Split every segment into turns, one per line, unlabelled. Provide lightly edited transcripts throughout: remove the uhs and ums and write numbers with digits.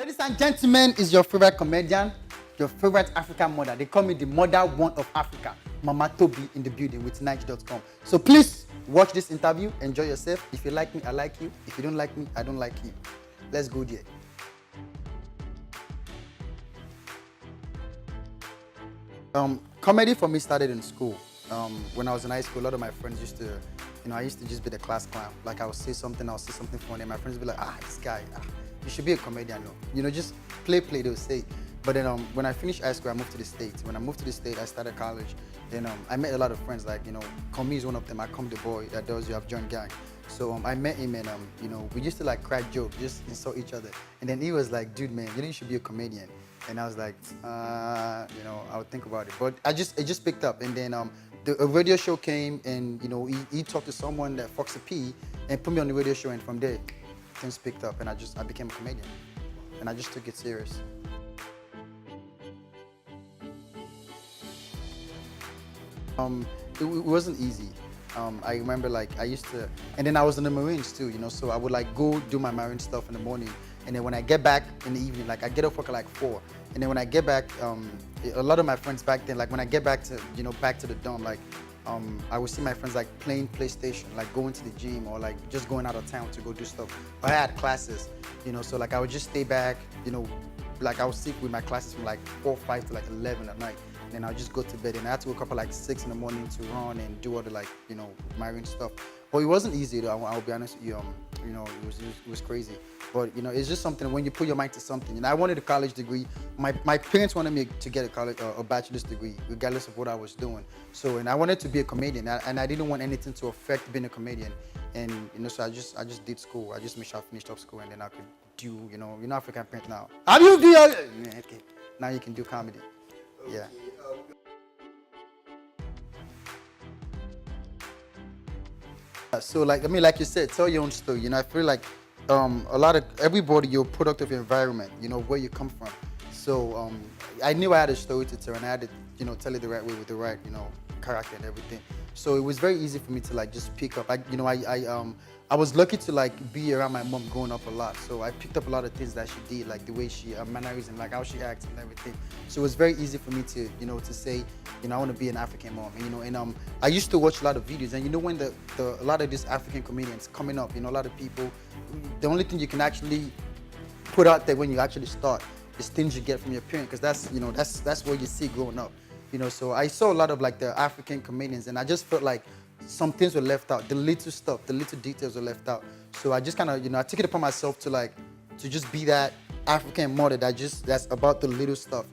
Ladies and gentlemen, is your favorite comedian, your favorite African mother. They call me the mother one of Africa, Mama Toby in the building with Nige.com. So please watch this interview, enjoy yourself. If you like me, I like you. If you don't like me, I don't like you. Let's go there. Comedy for me started in school. When I was in high school, a lot of my friends used to, I used to just be the class clown. Like I'll say something funny, and my friends would be like, this guy, you should be a comedian, no? Just play, they'll say. But then when I finished high school, I moved to the States. When I moved to the States, I started college. Then I met a lot of friends, like, Komi is one of them. I come the boy that does You Have Joined Gang. So I met him and, we used to like crack jokes, just insult each other. And then he was like, dude, man, you should be a comedian. And I was like, I would think about it. But it just picked up. And then a radio show came and, he talked to someone that Foxy P and put me on the radio show. And from there, things picked up and I became a comedian. And I just took it serious. It wasn't easy. I remember like I used to, and then I was in the Marines too, so I would like go do my Marine stuff in the morning. And then when I get back in the evening, like I get off work at like 4. And then when I get back, a lot of my friends back then, like when I get back to, back to the dorm, like I would see my friends like playing PlayStation, like going to the gym or like just going out of town to go do stuff. Or I had classes, so like I would just stay back, like I would sleep with my classes from like 4, 5 to like 11 at night. And I'll just go to bed, and I had to wake up at like 6 in the morning to run and do all the like, Marine stuff. But it wasn't easy though, I'll be honest with you, it was crazy. But it's just something when you put your mind to something. I wanted a college degree. My parents wanted me to get a bachelor's degree, regardless of what I was doing. So, and I wanted to be a comedian, and I didn't want anything to affect being a comedian. And so I just did school. I just made sure I finished up school, and then I could do, African parent now. Have you been? Okay. Now you can do comedy. Yeah. So like you said, tell your own story. I feel like everybody, you're a product of your environment, where you come from. So I knew I had a story to tell, and I had to, tell it the right way with the right, character and everything. So it was very easy for me to like just pick up. I was lucky to like be around my mom growing up a lot. So I picked up a lot of things that she did, like the way she mannerism, like how she acts and everything. So it was very easy for me to, to say, I want to be an African mom. And I used to watch a lot of videos, and when a lot of these African comedians coming up, a lot of people, the only thing you can actually put out there when you actually start is things you get from your parents, because that's what you see growing up. So I saw a lot of like the African comedians, and I just felt like some things were left out. The little stuff, the little details were left out. So I just kind of, I took it upon myself to just be that African mother that's about the little stuff,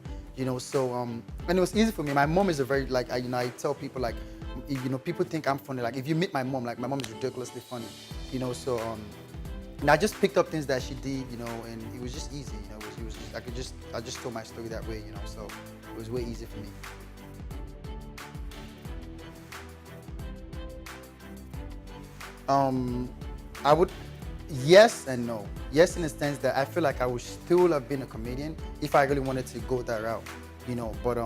So and it was easy for me. My mom is a very like I tell people like, people think I'm funny. Like if you meet my mom, like my mom is ridiculously funny, So and I just picked up things that she did, and it was just easy. It was just I just told my story that way, So it was way easy for me. I would, yes and no. Yes, in the sense that I feel like I would still have been a comedian if I really wanted to go that route, But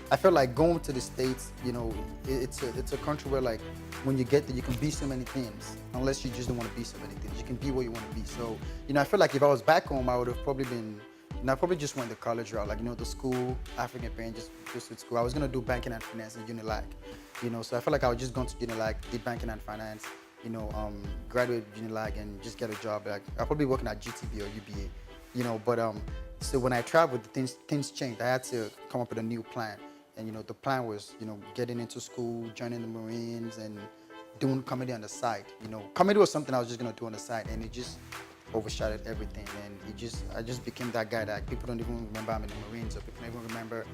I feel like going to the States, it's a country where like when you get there, you can be so many things, unless you just don't want to be so many things. You can be what you want to be. So, I feel like if I was back home, I would have probably been, I probably just went the college route, like, the school, African parent, just with school. I was going to do banking and finance in Unilag, so I feel like I would just go to Unilag, did banking and finance, graduate Unilag and just get a job. Like I'll probably working at GTB or UBA, but so when I traveled, things changed. I had to come up with a new plan, and the plan was, getting into school, joining the Marines, and doing comedy on the side. Comedy was something I was just gonna do on the side, and it just overshadowed everything. And I just became that guy that people don't even remember I'm in the Marines, or people don't even remember,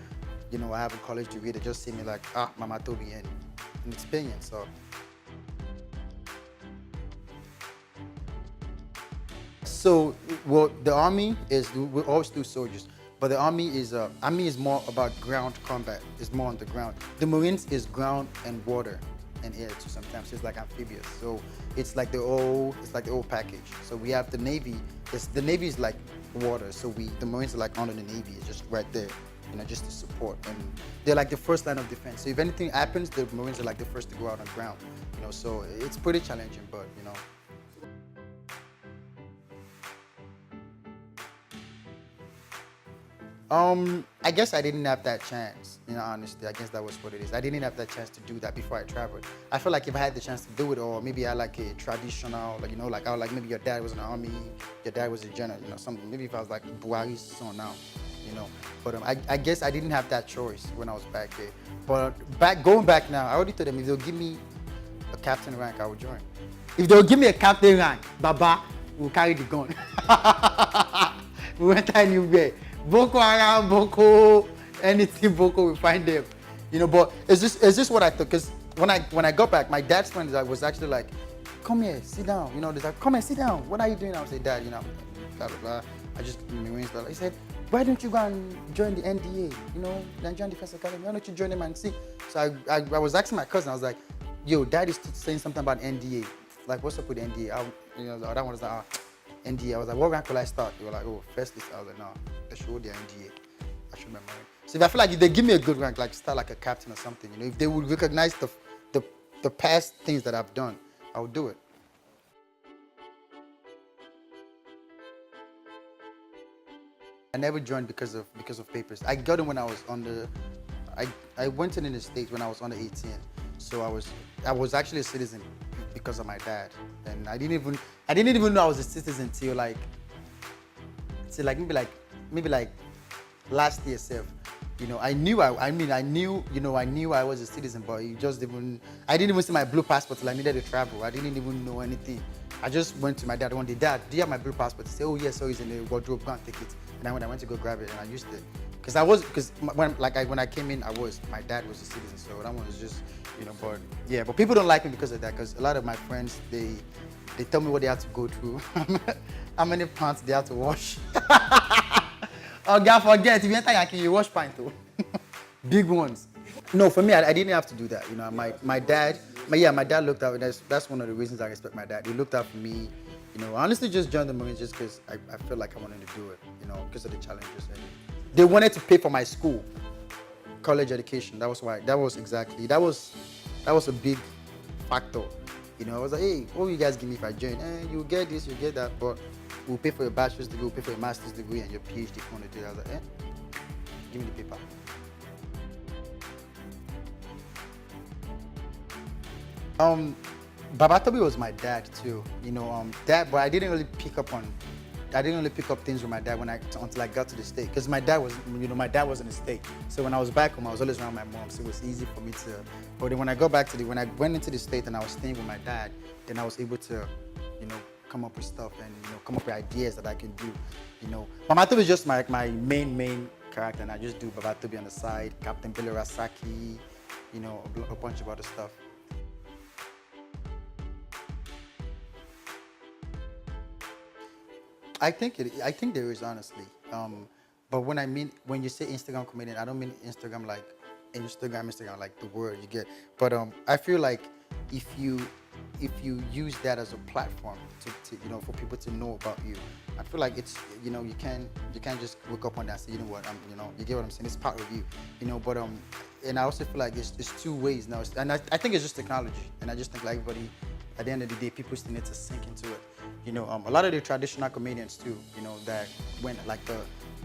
I have a college degree. They just see me like, Mama Toby, and it's paying. So. So, well, the army is, we always do soldiers, but the army is more about ground combat. It's more on the ground. The Marines is ground and water and air too. Sometimes it's like amphibious. So it's like the whole package. So we have the Navy. The Navy is like water. So the Marines are like under the Navy. It's just right there, just to support. And they're like the first line of defense. So if anything happens, the Marines are like the first to go out on ground. So it's pretty challenging, but I guess I didn't have that chance. Honestly, I guess that was what it is. I didn't have that chance to do that before I traveled. I feel like if I had the chance to do it, or maybe I like a traditional, like like I was like maybe your dad was in the army, your dad was a general, something. Maybe if I was like Buhari's son now, you know. But I guess I didn't have that choice when I was back there. But going back now, I already told them if they'll give me a captain rank, I will join. If they'll give me a captain rank, Baba will carry the gun. We went anywhere. Boko Haram, Boko, anything Boko, we find them. But it's just what I thought. Because when I got back, my dad's friend was actually like, come here, sit down. They're like, come here, sit down. What are you doing? I was like, Dad, blah, blah, blah. I just, Marines, blah, blah. He said, why don't you go and join the NDA? Nigerian Defense Academy. Why don't you join them and see? So I was asking my cousin, I was like, yo, Dad is saying something about NDA. Like, what's up with NDA? The other one was like, NDA. I was like, what rank will I start? They were like, oh, first list. I was like, no, let's show the NDA. I should remember it. So if I feel like if they give me a good rank, like start like a captain or something, if they would recognize the past things that I've done, I would do it. I never joined because of papers. I got in when I was I went in the States when I was under 18. So I was actually a citizen because of my dad, and I didn't even know I was a citizen till maybe like last year self. I knew I knew I was a citizen, but I didn't even see my blue passport till I needed to travel. I didn't even know anything. I just went to my dad one day. Dad, do you have my blue passport? He said, oh yes, so it's in the wardrobe. Go and take it. And then when I went to go grab it, and I used it, because when I came in, my dad was a citizen, so that one was just but yeah. But people don't like me because of that, because a lot of my friends they tell me what they have to go through, how many pants they have to wash. Oh, God, forget, if you enter Yankee, you wash pants too. Big ones. No, for me, I didn't have to do that. My dad looked out. That's one of the reasons I respect my dad. He looked out for me. I honestly just joined the Marines just because I felt like I wanted to do it, because of the challenges. And they wanted to pay for my school, college education. That was why. That was a big factor. I was like, hey, what will you guys give me if I join? You get this, you get that, but we'll pay for your bachelor's degree, we'll pay for your master's degree and your PhD if you want to do it. I was like, give me the paper. Babatobi was my dad too, dad, but I didn't really pick up things with my dad until I got to the state, because my dad was in the state. So when I was back home, I was always around my mom, so it was easy for me to. But then when I went into the state and I was staying with my dad, then I was able to, come up with stuff and come up with ideas that I can do. Babatobi is just my main character, and I just do Babatobi on the side, Captain Billy Rasaki, a bunch of other stuff. I think there is, honestly. But when you say Instagram comedian, I don't mean Instagram like like the word you get. But I feel like if you use that as a platform to for people to know about you, I feel like it's you can't just wake up one day and say, what, you get what I'm saying, it's part of you, but and I also feel like it's two ways now, and I think it's just technology, and I just think like everybody, at the end of the day, people still need to sink into it. A lot of the traditional comedians too, that went like the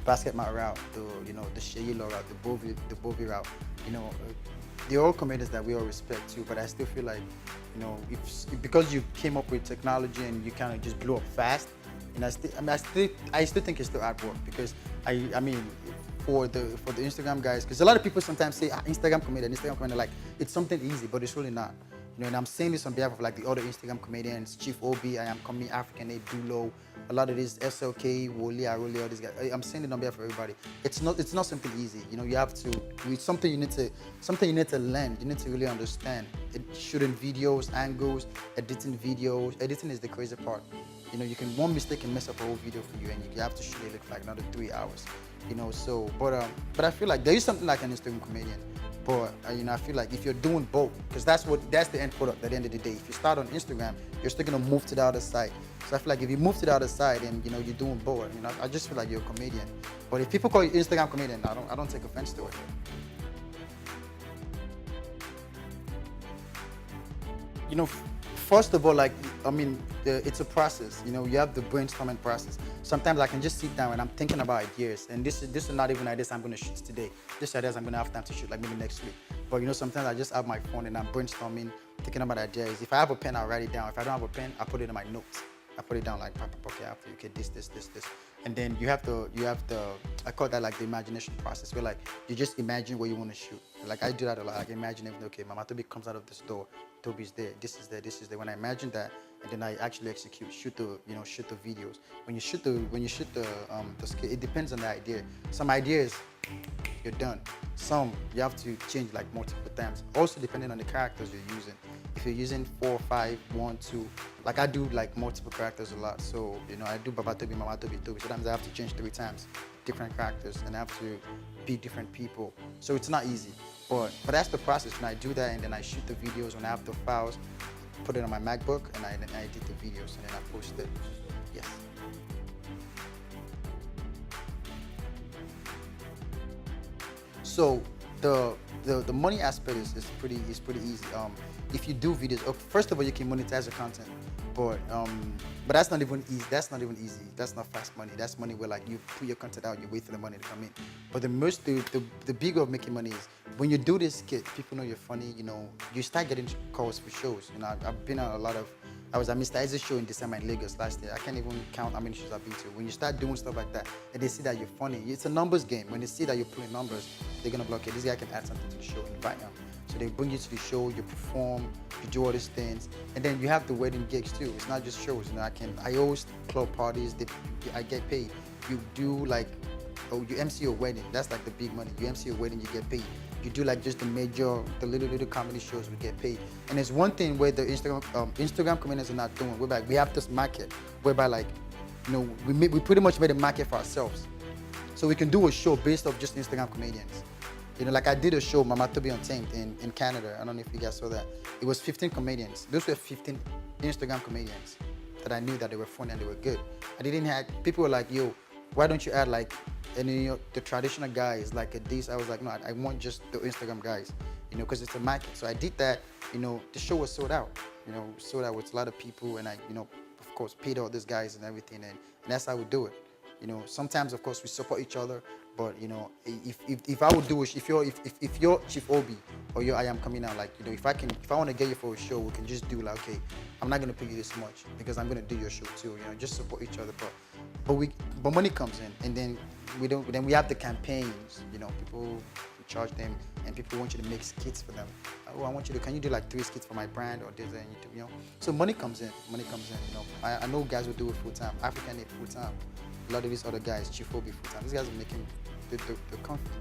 basketball route, the Sheila route, the Bovie route, they're all comedians that we all respect too. But I still feel like, because you came up with technology and you kind of just blew up fast, and I still think it's still hard work, because I mean, for the Instagram guys, because a lot of people sometimes say Instagram comedian, like it's something easy, but it's really not. And I'm saying this on behalf of like the other Instagram comedians, Chief Obi, I am coming, African A, Dulo, a lot of these SLK, Wole, Arole, all these guys. I'm saying it on behalf of everybody. It's not something easy. You have to. It's something you need to learn. You need to really understand. Shooting videos, angles, editing videos. Editing is the crazy part. One mistake can mess up a whole video for you, and you have to shoot it like another 3 hours. So but I feel like there is something like an Instagram comedian. But I feel like if you're doing both, because that's the end product at the end of the day. If you start on Instagram, you're still gonna move to the other side. So I feel like if you move to the other side and you're doing both, I just feel like you're a comedian. But if people call you Instagram comedian, I don't take offense to it. first of all, like, I mean, it's a process. You know, you have the brainstorming process. Sometimes I can just sit down and I'm thinking about ideas, and this is not even ideas I'm going to shoot today. This ideas I'm going to have time to shoot, like maybe next week. But you know, sometimes I just have my phone and I'm brainstorming, thinking about ideas. If I have a pen, I'll write it down. If I don't have a pen, I put it in my notes. I put it down like, okay, after, okay, this, and then you have to, I call that like the imagination process, where like you just imagine where you want to shoot. Like I do that a lot. Like imagine if, okay, Mama Toby comes out of this door, Toby's there, this is there, this is there. When I imagine that, and then I actually execute, shoot the videos. When you shoot the skit, it depends on the idea. Some ideas, you're done. Some you have to change like multiple times. Also depending on the characters you're using. If you're using 4, 5, 1, 2, like I do like multiple characters a lot. So you know, I do Baba Toby, Mama Toby, Toby. Sometimes I have to change 3 times, different characters, and I have to be different people. So it's not easy, but that's the process. When I do that, and then I shoot the videos. When I have the files, put it on my MacBook, and I edit the videos, and then I post it. Yes. So the money aspect is pretty easy. If you do videos, first of all, you can monetize your content, but that's not even easy. That's not even easy. That's not fast money. That's money where like you put your content out, you wait for the money to come in. But the bigger of making money is when you do this skit, people know you're funny. You know, you start getting calls for shows. You know, I've been on a lot of. I was at Mr. Isaac's show in December in Lagos last year. I can't even count how many shows I've been to. When you start doing stuff like that, and they see that you're funny, it's a numbers game. When they see that you're pulling numbers, they're gonna be like, okay, this guy can add something to the show, invite him. So they bring you to the show, you perform, you do all these things, and then you have the wedding gigs too. It's not just shows. You know, I host club parties. I get paid. You do like, you MC your wedding. That's like the big money. You MC your wedding, you get paid. You do like just the little comedy shows, we get paid. And there's one thing where the Instagram comedians are not doing. Whereby we have this market, whereby like, you know, we pretty much made a market for ourselves. So we can do a show based off just Instagram comedians. You know, like I did a show, Mama Toby Untamed in Canada. I don't know if you guys saw that. It was 15 comedians. Those were 15 Instagram comedians that I knew that they were funny and they were good. I didn't have, people were like, yo, why don't you add like any of the traditional guys like this? I was like, no, I want just the Instagram guys, you know, because it's a market. So I did that, you know, the show was sold out, you know, sold out with a lot of people, and I, you know, of course, paid all these guys and everything, and that's how we do it. You know, sometimes, of course, we support each other, but you know, if I would do it, if you're Chief Obi or I am coming out, like, you know, if I want to get you for a show, we can just do like, okay, I'm not gonna pay you this much because I'm gonna do your show too. You know, just support each other, but money comes in, and then we have the campaigns. You know, people charge them, and people want you to make skits for them. Oh, can you do like 3 skits for my brand or this, and you know. So money comes in. You know, I know guys will do it full time. African Aid full time. A lot of these other guys, Chief Obi full time. These guys are making the comfort.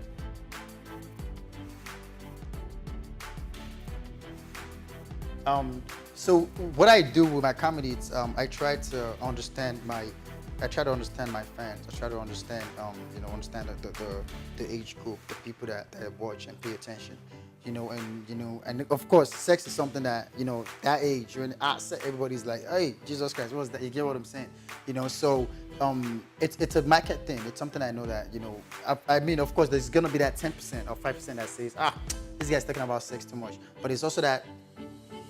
So what I do with my comedy, it's I try to understand my fans. I try to understand understand the age group, the people that watch and pay attention. You know, and of course, sex is something that, you know, that age when everybody's like, hey, Jesus Christ, what's that? You get what I'm saying? You know, so it's a market thing. It's something I know that, you know, I mean, of course, there's gonna be that 10% or 5% that says, this guy's talking about sex too much. But it's also that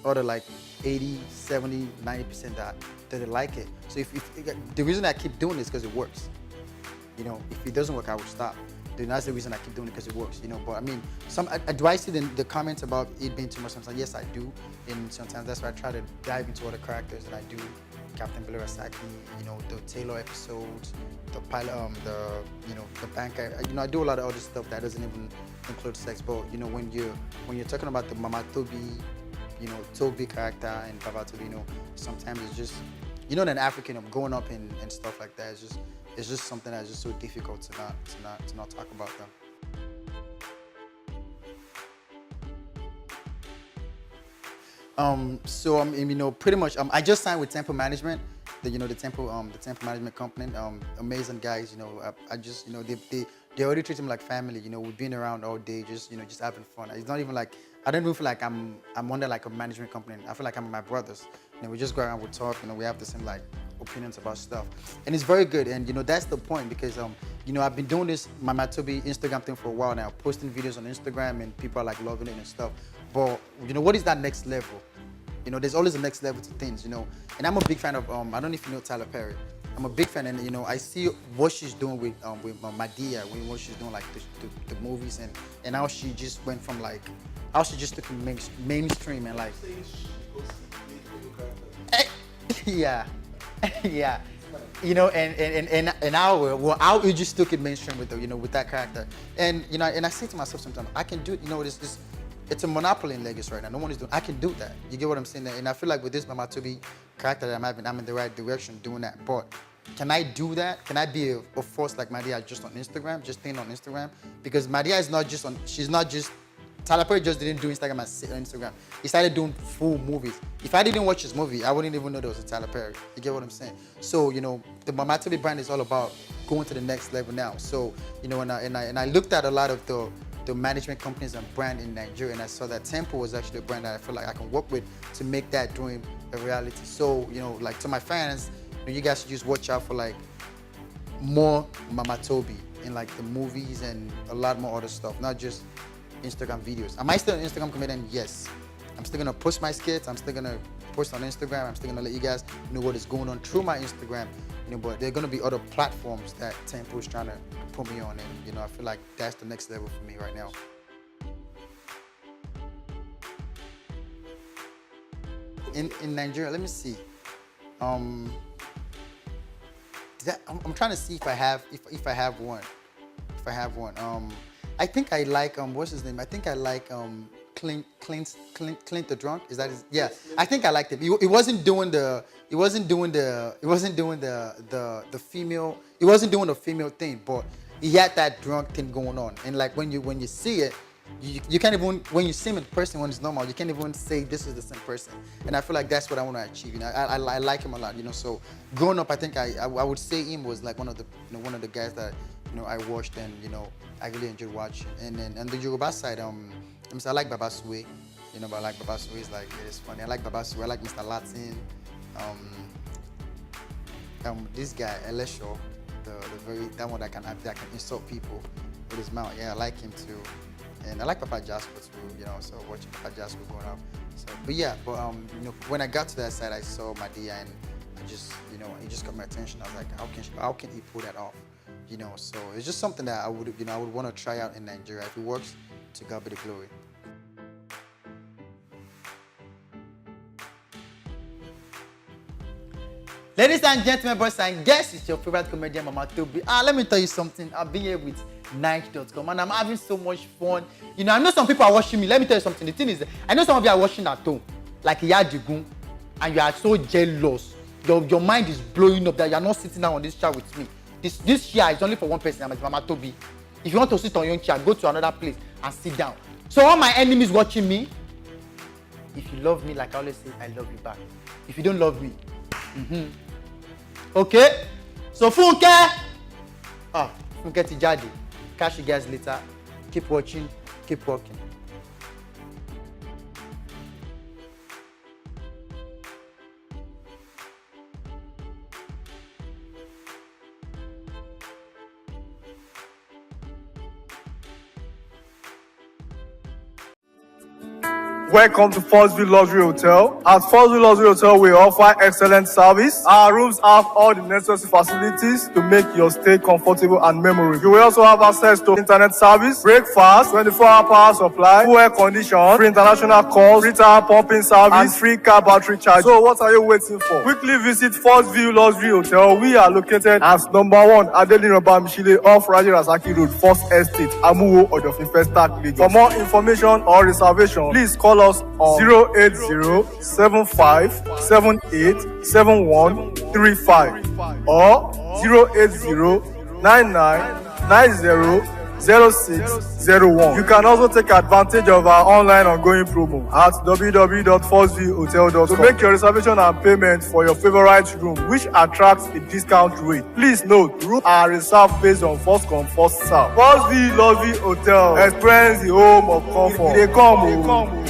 other like 80, 70, 90% that they like it. So if the reason I keep doing this is because it works. You know, if it doesn't work, I will stop. Then that's the reason I keep doing it, because it works. You know, but I mean, do I see the comments about it being too much? Sometimes yes, I do, and sometimes that's why I try to dive into other characters, and I do Captain Saki, you know, the Taylor episodes, the pilot, the banker. You know, I do a lot of other stuff that doesn't even include sex. But you know, when you're talking about the Mama Toby, you know, Toby character and Baba Toby, you know, sometimes it's just, you know, an African growing up and stuff like that. It's just something that's just so difficult to not talk about them. So you know, pretty much I just signed with Temple Management, the Temple Management company. Amazing guys. You know, I just, you know, they already treat me like family. You know, we've been around all day, just having fun. It's not even like, I don't even feel like I'm under like a management company. I feel like I'm with my brothers. You know, we just go around, we talk. You know, we have the same like opinions about stuff, and it's very good. And you know, that's the point, because you know, I've been doing this Mama Toby Instagram thing for a while now, posting videos on Instagram, and people are like loving it and stuff. But you know, what is that next level? You know, there's always a next level to things, you know. And I'm a big fan of I don't know if you know Tyler Perry. I'm a big fan, and you know, I see what she's doing with Madea, what she's doing like the movies, and how she just went from like how she just took it mainstream and like yeah, yeah, you know, and how you just took it mainstream with the, you know, with that character, and you know, and I say to myself sometimes, I can do it, you know, it's a monopoly in Lagos right now. No one is doing. I can do that. You get what I'm saying? And I feel like with this Mama Tobi character that I'm having, I'm in the right direction doing that. But can I do that? Can I be a force like Madea just on Instagram, just staying on Instagram? Because Madea is not just on. She's not just. Tyler Perry just didn't do Instagram on Instagram. He started doing full movies. If I didn't watch his movie, I wouldn't even know there was a Tyler Perry. You get what I'm saying? So you know, the Mama Tobi brand is all about going to the next level now. So you know, and I looked at a lot of the management companies and brand in Nigeria, and I saw that Tempo was actually a brand that I feel like I can work with to make that dream a reality. So, you know, like to my fans, you guys should just watch out for like more Mama Tobi in like the movies and a lot more other stuff, not just Instagram videos. Am I still an Instagram comedian? Yes. I'm still gonna post my skits, I'm still gonna post on Instagram, I'm still gonna let you guys know what is going on through my Instagram, you know, but there are gonna be other platforms that Tempo is trying to put me on, and you know, I feel like that's the next level for me right now. In Nigeria, let me see. I'm trying to see if I have one. If I have one. I think I like what's his name? I think I like Clint the Drunk. Is that his? Yeah. I think I liked him. He wasn't doing the female. He wasn't doing the female thing, but he had that drunk thing going on. And like when you see it, you can't even, when you see him in person when it's normal, you can't even say this is the same person. And I feel like that's what I want to achieve. You know, I like him a lot. You know, so growing up, I think I would say him was like one of the guys that, you know, I watched and, you know, I really enjoyed watching. And then on the Yoruba side, I like Baba Suwe. You know, but I like Baba Suwe. It's like, it is funny. I like Baba Suwe. I like Mr. Latin. This guy Elesho, that one that can insult people with his mouth. Yeah, I like him too. And I like Papa Jasper too. You know, so watching Papa Jasper growing up. So, but you know, when I got to that side, I saw Madea, and I just, you know, it just got my attention. I was like, how can he pull that off? You know, so it's just something that I would want to try out in Nigeria. If it works, to God be the glory. Ladies and gentlemen, boys and girls, it's your favorite comedian, Mama Tobi. Let me tell you something. I've been here with Nike.com and I'm having so much fun. You know, I know some people are watching me. Let me tell you something. The thing is, I know some of you are watching at home, like Yadigun, and you are so jealous. Your mind is blowing up that you are not sitting down on this chair with me. This chair is only for one person, and it's Mama Tobi. If you want to sit on your own chair, go to another place and sit down. So all my enemies watching me, if you love me, like I always say, I love you back. If you don't love me, okay? So Funke, Funke Tijadi. Catch you guys later. Keep watching, keep working.
Welcome to Forstview Luxury Hotel. At Forstview Luxury Hotel, we offer excellent service. Our rooms have all the necessary facilities to make your stay comfortable and memorable. You will also have access to internet service, breakfast, 24-hour power supply, full air condition, free international calls, free tire pumping service, and free car battery charge. So what are you waiting for? Quickly visit Forstview Luxury Hotel. We are located at #1 Adelino Bamishile off Raji Rasaki Road, First Estate, Amuwo, Odofin Festac, Lagos. For more information or reservation, please call us on 08075787135 or 08099900601. You can also take advantage of our online ongoing promo at www.forceviewhotel.com to make your reservation and payment for your favorite room, which attracts a discount rate. Please note, rooms are reserved based on first come, first serve. Forstview Luxury Hotel. Experience the home of comfort. They come.